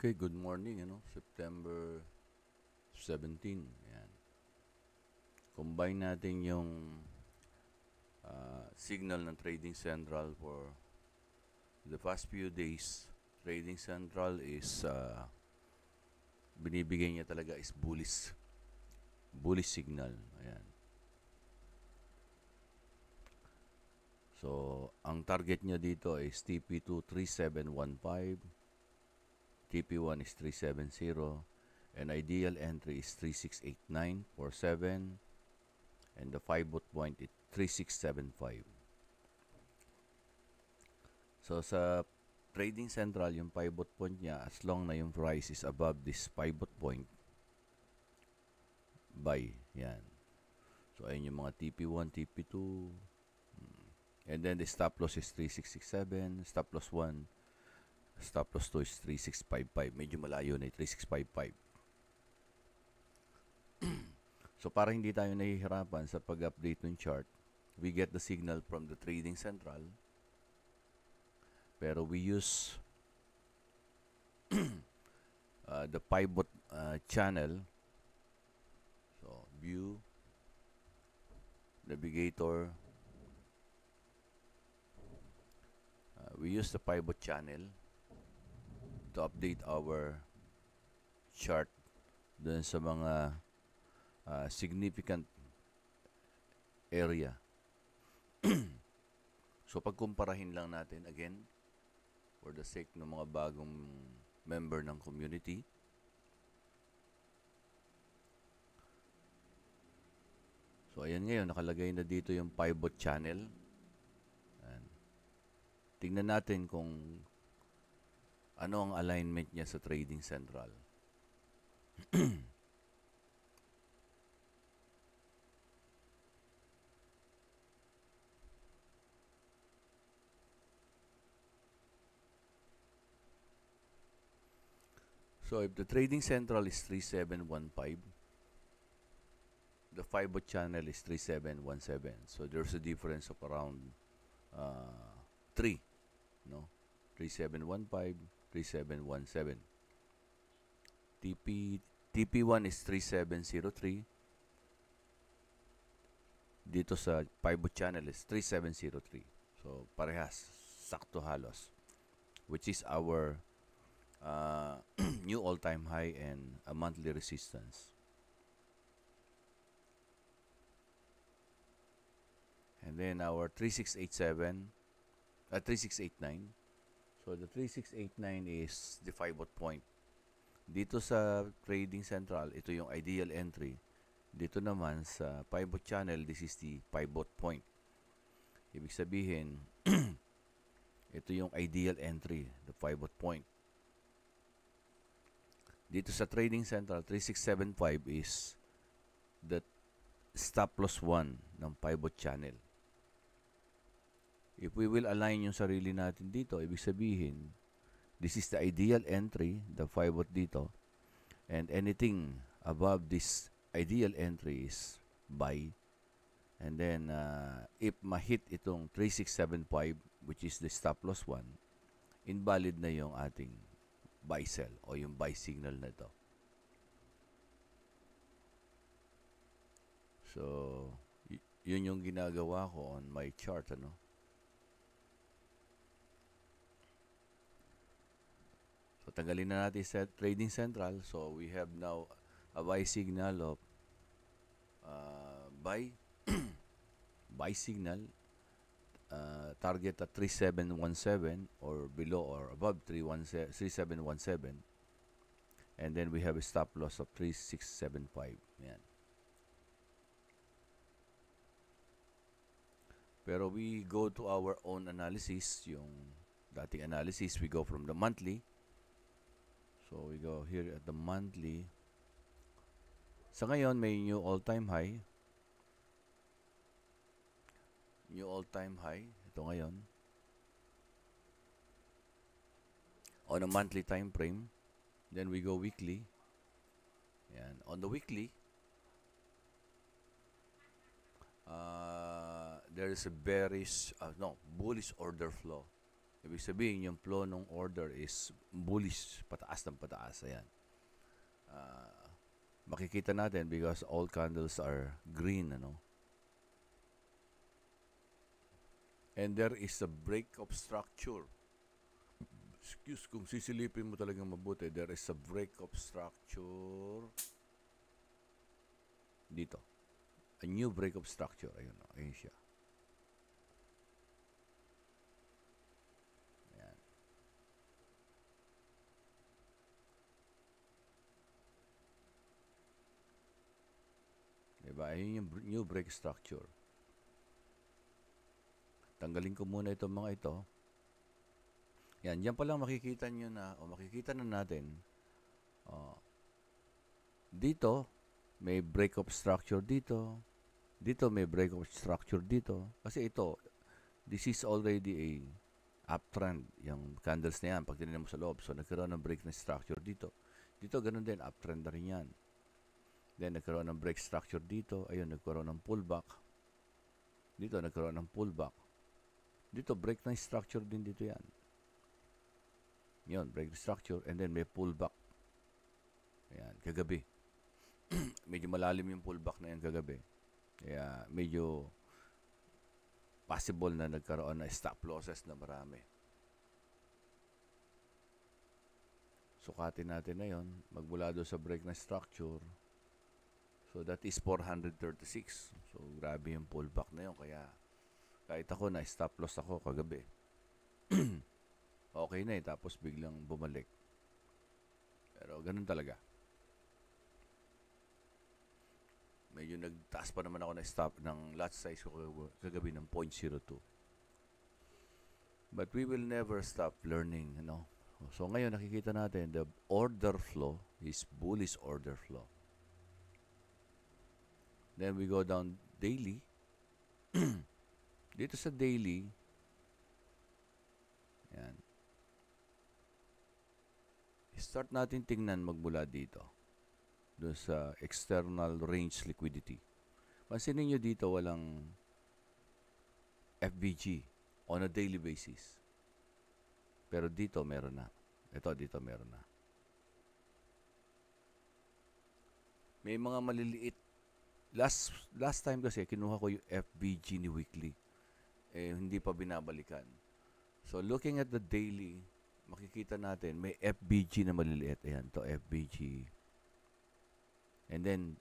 Okay, good morning, September 17. Ayan. Combine natin yung signal ng Trading Central for the past few days. Trading Central is binibigay niya talaga is bullish signal. Ayan. So, ang target niya dito is TP2 3715, TP1 is 370, and ideal entry is 368947, and the 5-bot point is 3675. So sa Trading Central, yung 5-bot point niya, as long na yung price is above this 5-bot point, buy. Yan. So ayun yung mga TP1, TP2, and then the stop loss is 3667, stop loss 1, stop loss 2 is 3655. Medyo malayo na 3655. So para hindi tayo nahihirapan sa pag-update ng chart, we get the signal from the Trading Central, pero we use the pivot channel. So view, navigator, we use the pivot channel to update our chart dun sa mga significant area. So pagkumparahin lang natin again for the sake ng mga bagong member ng community. So ayan, ngayon nakalagay na dito yung pivot channel. Ayan. Tingnan natin kung ano ang alignment niya sa Trading Central. So if the Trading Central is 3715, the 5-bot channel is 3717. So there's a difference of around 3, no? 3715, 3717. TP1 is 3703. Dito sa 5-bot channel is 3703. So parehas, sakto halos, which is our new all-time high and a monthly resistance. And then our 3687, 3689. So the 3689 is the 5-bot point. Dito sa Trading Central, ito yung ideal entry. Dito naman sa 5-bot channel, this is the 5-bot point. Ibig sabihin, ito yung ideal entry, the 5-bot point. Dito sa Trading Central, 3675 is the stop loss 1 ng 5-bot channel. If we will align yung sarili natin dito, ibig sabihin, this is the ideal entry, the 5-bot dito, and anything above this ideal entry is buy. And then, if ma-hit itong 3675, which is the stop loss 1, invalid na yung ating buy sell o yung buy signal na ito. So, yun yung ginagawa ko on my chart, ano? So, tanggalin na natin sa Trading Central. So, we have now a buy signal of buy buy signal, target at 3717 or below or above 3717, and then we have a stop loss of 3675. Yan. Pero we go to our own analysis, yung dating analysis, we go from the monthly. So we go here at the monthly. Sa ngayon may new all-time high. New all-time high. Ito ngayon. On a monthly time frame. Then we go weekly. Yan. On the weekly, there is a bullish order flow Ibig sabihin, yung flow ng order is bullish, pataas ng pataas. Ayan. Makikita natin because all candles are green, ano? And there is a break of structure. Kung sisilipin mo talagang mabuti, there is a break of structure dito. A new break of structure. Ayun, ayun siya. Ayan. Diba? Ayun yung new break structure. Tanggalin ko muna itong mga ito. Yan, yan pa lang makikita nyo na, o makikita na natin, dito, may break of structure dito. Dito, may break of structure dito. Kasi ito, this is already a uptrend. Yung candles na yan, pag tinignan mo sa loob. So, nagkaroon ng break na structure dito. Dito, ganun din, uptrend na rin yan. Then, nagkaroon ng break structure dito. Ayun, nagkaroon ng pullback. Dito, nagkaroon ng pullback. Dito, break na structure din dito yan. Yun, break structure, and then may pullback. Ayan, kagabi. Medyo malalim yung pullback na yan kagabi. Kaya, medyo possible na nagkaroon na stop losses na marami. Sukatin natin na yun. Magmula doon sa break na structure. So, that is 436. So, grabe yung pullback na yun. Kaya, kahit ako na stop loss ako kagabi. Okay na tapos biglang bumalik. Pero ganun talaga. Medyo nagtaas pa naman ako na stop ng lot size ko kagabi ng 0.02. But we will never stop learning, you know. So ngayon nakikita natin the order flow is bullish order flow. Then we go down daily. Dito sa daily, yan. Start natin tingnan magmula dito. Doon sa external range liquidity. Pansinin nyo dito walang FBG on a daily basis. Pero dito meron na. Ito, dito meron na. May mga maliliit. Last time kasi, kinuha ko yung FBG ni weekly. Hindi pa binabalikan. So, looking at the daily, makikita natin, may FBG na maliliit. Ayan, to FBG. And then,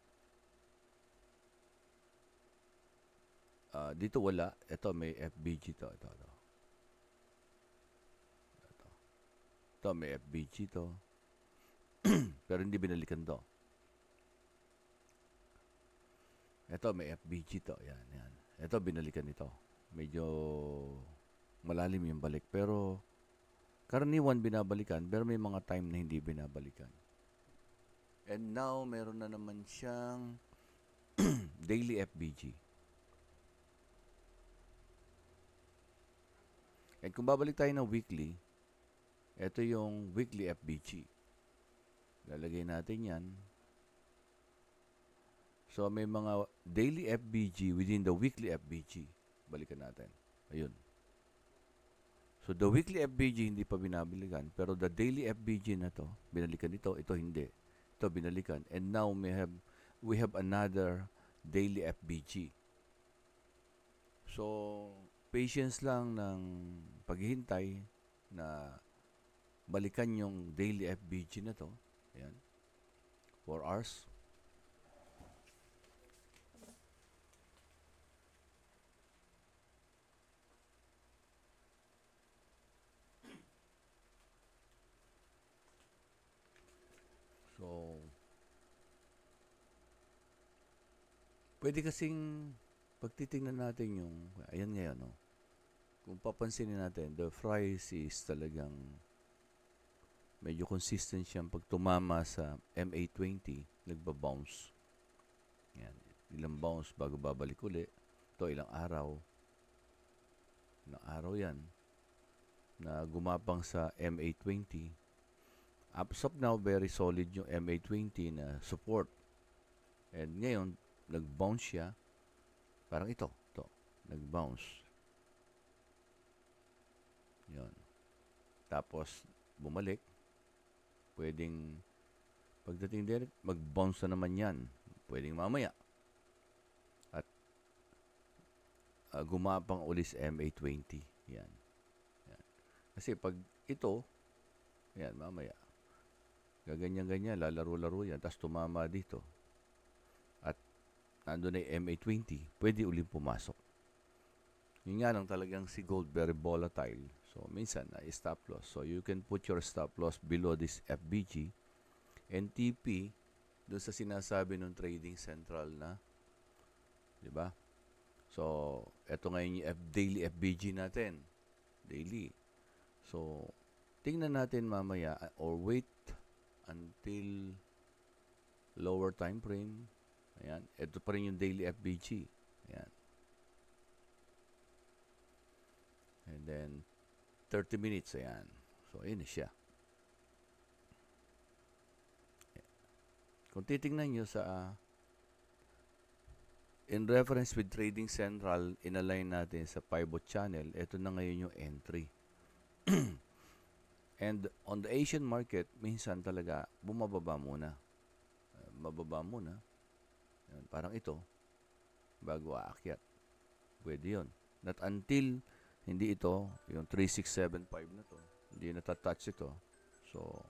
dito wala. Ito, may FBG to. Ito, may FBG to. Pero hindi binalikan to. Ito, may FBG to. Yan. Ito, binalikan ito. Medyo malalim yung balik. Pero, karaniwan binabalikan, pero may mga time na hindi binabalikan. And now, meron na naman siyang daily FBG. And kung babalik tayo ng weekly, ito yung weekly FBG. Lalagay natin yan. So, may mga daily FBG within the weekly FBG. Balikan natin. Ayun. So, the weekly FBG hindi pa binabalikan, pero the daily FBG na to, binalikan ito hindi. Ito binalikan. And now, we have another daily FBG. So, patience lang ng paghihintay na balikan yung daily FBG na to. Ayan. 4 hours. So, pwede kasing pagtitingnan natin yung, ayan ngayon, no? Kung papansinin natin, the price is talagang medyo consistent siyang pag tumama sa MA20, nagbabounce. Yan. Ilang bounce bago babalik uli. Ito, ilang araw. Ilang araw yan na gumapang sa MA20. As of now, very solid yung MA20 na support. And ngayon, nag-bounce siya. Parang ito. Nag-bounce. Yan. tapos bumalik, pwedeng pagdating din, mag-bounce na naman yan. Pwedeng mamaya. At gumapang ulit sa MA20. Yan. Kasi pag ito, yan, mamaya, gaganyan-ganyan, lalaro-laro yan, tapos tumama dito. At nandun na yung MA20, pwede ulit pumasok. Yun nga lang talagang si gold, very volatile. So, minsan, stop loss. So, you can put your stop loss below this FBG and TP doon sa sinasabi ng Trading Central na, di ba? So, eto ngayon yung daily FBG natin. Daily. So, tingnan natin mamaya or wait until lower time frame. Ayan. Ito pa rin yung daily FBG. Ayan. And then, 30 minutes. Ayan. So, ayun na siya. Kung titingnan nyo sa in reference with Trading Central, inalign natin sa pivot channel, ito na ngayon yung entry. And on the Asian market, minsan talaga bumababa muna. Mababa muna. Yan, parang ito, bago aakyat. Pwede yun. Not until hindi ito, yung 3675 na to, hindi natatouch ito. So,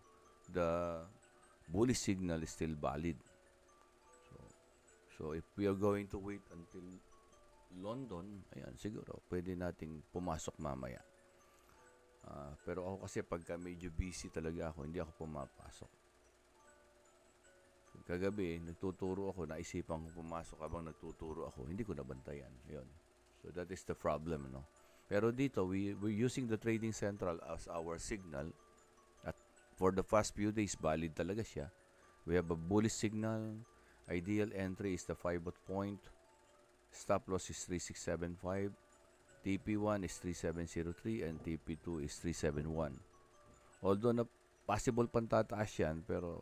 the bullish signal is still valid. So if we are going to wait until London, ayan, siguro, pwede nating pumasok mamaya. Pero ako kasi pagka medyo busy talaga ako, hindi ako pumapasok. Kagabi, nagtuturo ako, naisipan ko pumasok habang nagtuturo ako, hindi ko nabantayan. Yun. So that is the problem, no? Pero dito, we're using the Trading Central as our signal. At for the past few days, valid talaga siya. We have a bullish signal. Ideal entry is the 5-bot point. Stop loss is 3675. TP1 is 3703 and TP2 is 371. Although na possible pang tataas yan, pero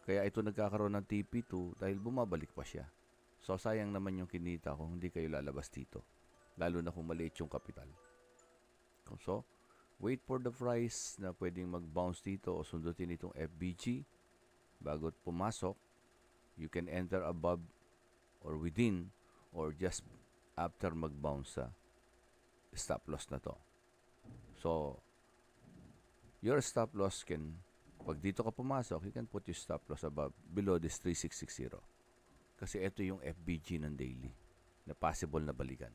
kaya ito nagkakaroon ng TP2 dahil bumabalik pa siya. So sayang naman yung kinita kung hindi kayo lalabas dito. Lalo na kung maliit yung kapital. So, wait for the price na pwedeng mag-bounce dito o sundutin itong FBG bago pumasok. You can enter above or within or just after mag-bounce sa stop loss na to. So, your stop loss can, pag dito ka pumasok, you can put your stop loss above, below this 3660. Kasi ito yung FBG ng daily na possible na balikan.